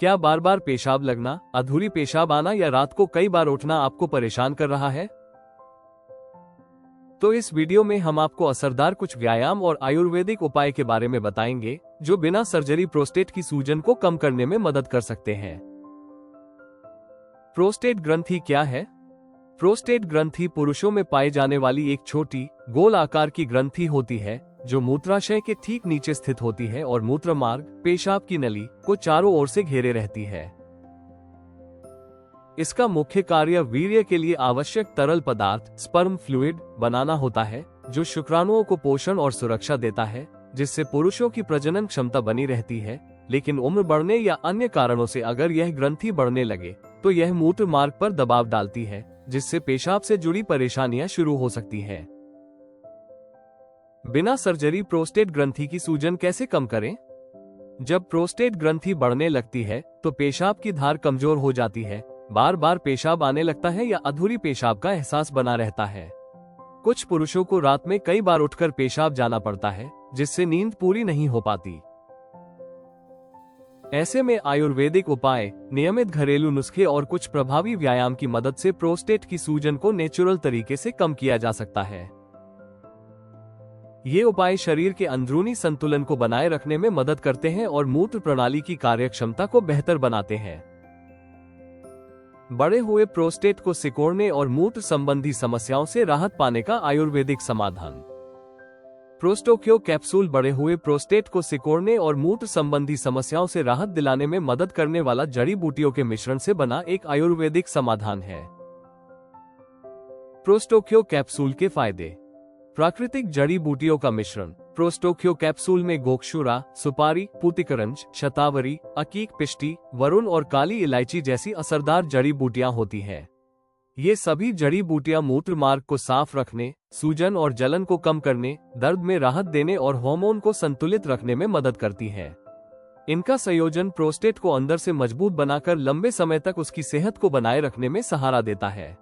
क्या बार बार पेशाब लगना, अधूरी पेशाब आना या रात को कई बार उठना आपको परेशान कर रहा है? तो इस वीडियो में हम आपको असरदार कुछ व्यायाम और आयुर्वेदिक उपाय के बारे में बताएंगे जो बिना सर्जरी प्रोस्टेट की सूजन को कम करने में मदद कर सकते हैं। प्रोस्टेट ग्रंथि क्या है? प्रोस्टेट ग्रंथि पुरुषों में पाई जाने वाली एक छोटी गोल आकार की ग्रंथि होती है जो मूत्राशय के ठीक नीचे स्थित होती है और मूत्र मार्ग, पेशाब की नली को चारों ओर से घेरे रहती है। इसका मुख्य कार्य वीर्य के लिए आवश्यक तरल पदार्थ स्पर्म फ्लूइड बनाना होता है जो शुक्राणुओं को पोषण और सुरक्षा देता है, जिससे पुरुषों की प्रजनन क्षमता बनी रहती है। लेकिन उम्र बढ़ने या अन्य कारणों से अगर यह ग्रंथि बढ़ने लगे तो यह मूत्र मार्ग पर दबाव डालती है, जिससे पेशाब से जुड़ी परेशानियां शुरू हो सकती हैं। बिना सर्जरी प्रोस्टेट ग्रंथि की सूजन कैसे कम करें? जब प्रोस्टेट ग्रंथि बढ़ने लगती है तो पेशाब की धार कमजोर हो जाती है, बार बार पेशाब आने लगता है या अधूरी पेशाब का एहसास बना रहता है। कुछ पुरुषों को रात में कई बार उठकर पेशाब जाना पड़ता है, जिससे नींद पूरी नहीं हो पाती। ऐसे में आयुर्वेदिक उपाय, नियमित घरेलू नुस्खे और कुछ प्रभावी व्यायाम की मदद से प्रोस्टेट की सूजन को नेचुरल तरीके से कम किया जा सकता है। ये उपाय शरीर के अंदरूनी संतुलन को बनाए रखने में मदद करते हैं और मूत्र प्रणाली की कार्यक्षमता को बेहतर बनाते हैं। बढ़े हुए प्रोस्टेट को सिकोड़ने और मूत्र संबंधी समस्याओं से राहत पाने का आयुर्वेदिक समाधान। प्रोस्टोक्यो कैप्सूल बढ़े हुए प्रोस्टेट को सिकोड़ने और मूत्र संबंधी समस्याओं से राहत दिलाने में मदद करने वाला जड़ी बूटियों के मिश्रण से बना एक आयुर्वेदिक समाधान है। प्रोस्टोक्यो कैप्सूल के फायदे। प्राकृतिक जड़ी बूटियों का मिश्रण। प्रोस्टोक्यो कैप्सूल में गोक्षुरा, सुपारी, पूतिकरंज, शतावरी, अकीक पिष्टी, वरुण और काली इलायची जैसी असरदार जड़ी बूटियां होती हैं। ये सभी जड़ी बूटियां मूत्र मार्ग को साफ रखने, सूजन और जलन को कम करने, दर्द में राहत देने और हार्मोन को संतुलित रखने में मदद करती हैं। इनका संयोजन प्रोस्टेट को अंदर से मजबूत बनाकर लंबे समय तक उसकी सेहत को बनाए रखने में सहारा देता है।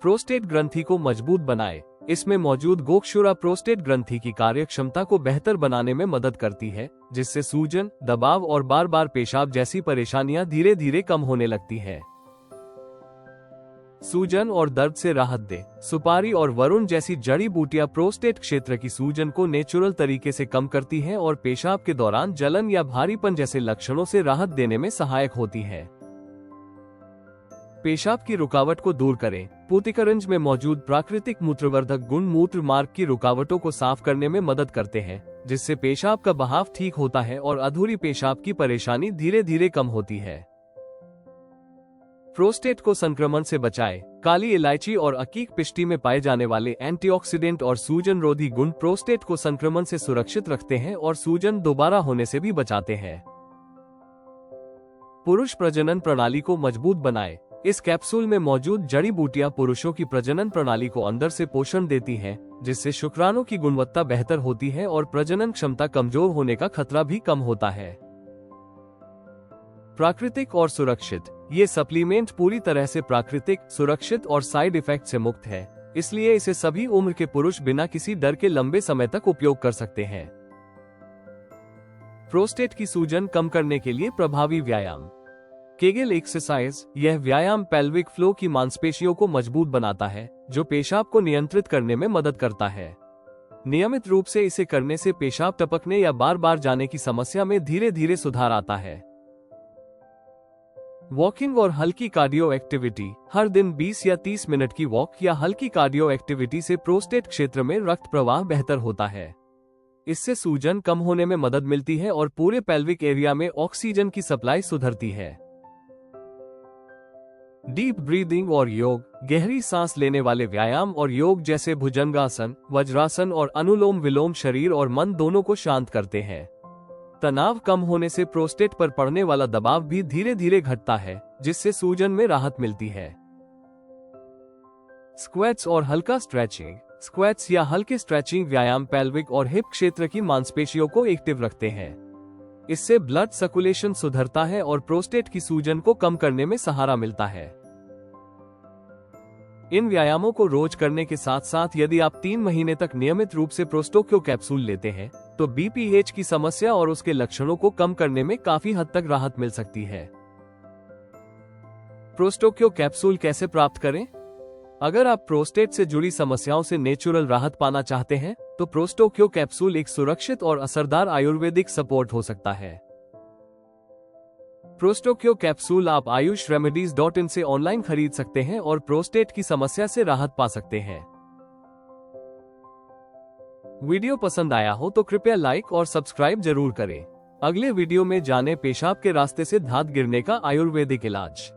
प्रोस्टेट ग्रंथि को मजबूत बनाए। इसमें मौजूद गोक्षुरा प्रोस्टेट ग्रंथि की कार्यक्षमता को बेहतर बनाने में मदद करती है, जिससे सूजन, दबाव और बार बार पेशाब जैसी परेशानियां धीरे धीरे कम होने लगती हैं। सूजन और दर्द से राहत दे। सुपारी और वरुण जैसी जड़ी बूटियां प्रोस्टेट क्षेत्र की सूजन को नेचुरल तरीके से कम करती हैं और पेशाब के दौरान जलन या भारीपन जैसे लक्षणों से राहत देने में सहायक होती हैं। पेशाब की रुकावट को दूर करें। पूतिकरंज में मौजूद प्राकृतिक मूत्रवर्धक गुण मूत्र मार्ग की रुकावटों को साफ करने में मदद करते हैं, जिससे पेशाब का बहाव ठीक होता है और अधूरी पेशाब की परेशानी धीरे धीरे कम होती है। प्रोस्टेट को संक्रमण से बचाए। काली इलायची और अकीक पिष्टी में पाए जाने वाले एंटीऑक्सीडेंट और सूजन रोधी गुण प्रोस्टेट को संक्रमण से सुरक्षित रखते हैं और सूजन दोबारा होने से भी बचाते हैं। पुरुष प्रजनन प्रणाली को मजबूत बनाए। इस कैप्सूल में मौजूद जड़ी बूटियां पुरुषों की प्रजनन प्रणाली को अंदर से पोषण देती हैं, जिससे शुक्राणु की गुणवत्ता बेहतर होती है और प्रजनन क्षमता कमजोर होने का खतरा भी कम होता है। प्राकृतिक और सुरक्षित। ये सप्लीमेंट पूरी तरह से प्राकृतिक, सुरक्षित और साइड इफेक्ट से मुक्त है, इसलिए इसे सभी उम्र के पुरुष बिना किसी डर के लंबे समय तक उपयोग कर सकते हैं। प्रोस्टेट की सूजन कम करने के लिए प्रभावी व्यायाम। Kegel exercise. यह व्यायाम पेल्विक फ्लो की मांसपेशियों को मजबूत बनाता है, जो पेशाब को नियंत्रित करने में मदद करता है। नियमित रूप से इसे करने से पेशाब टपकने या बार बार जाने की समस्या में धीरे धीरे सुधार आता है। वॉकिंग और हल्की कार्डियो एक्टिविटी। हर दिन 20 या 30 मिनट की वॉक या हल्की कार्डियो एक्टिविटी से प्रोस्टेट क्षेत्र में रक्त प्रवाह बेहतर होता है। इससे सूजन कम होने में मदद मिलती है और पूरे पेल्विक एरिया में ऑक्सीजन की सप्लाई सुधरती है। डीप ब्रीदिंग और योग। गहरी सांस लेने वाले व्यायाम और योग जैसे भुजंगासन, वज्रासन और अनुलोम विलोम शरीर और मन दोनों को शांत करते हैं। तनाव कम होने से प्रोस्टेट पर पड़ने वाला दबाव भी धीरे धीरे घटता है, जिससे सूजन में राहत मिलती है। स्क्वैट्स और हल्का स्ट्रेचिंग। स्क्वैट्स या हल्के स्ट्रेचिंग व्यायाम पेल्विक और हिप क्षेत्र की मांसपेशियों को एक्टिव रखते हैं। इससे ब्लड सर्कुलेशन सुधरता है और प्रोस्टेट की सूजन को कम करने में सहारा मिलता है। इन व्यायामों को रोज करने के साथ साथ यदि आप 3 महीने तक नियमित रूप से प्रोस्टोक्यो कैप्सूल लेते हैं तो BPH की समस्या और उसके लक्षणों को कम करने में काफी हद तक राहत मिल सकती है। प्रोस्टोक्यो कैप्सूल कैसे प्राप्त करें? अगर आप प्रोस्टेट से जुड़ी समस्याओं से नेचुरल राहत पाना चाहते हैं, तो प्रोस्टोक्यो कैप्सूल एक सुरक्षित और असरदार आयुर्वेदिक सपोर्ट हो सकता है। प्रोस्टोक्यो कैप्सूल आप ayushremedies.in से ऑनलाइन खरीद सकते हैं और प्रोस्टेट की समस्या से राहत पा सकते हैं। वीडियो पसंद आया हो तो कृपया लाइक और सब्सक्राइब जरूर करें। अगले वीडियो में जाने पेशाब के रास्ते से धात गिरने का आयुर्वेदिक इलाज।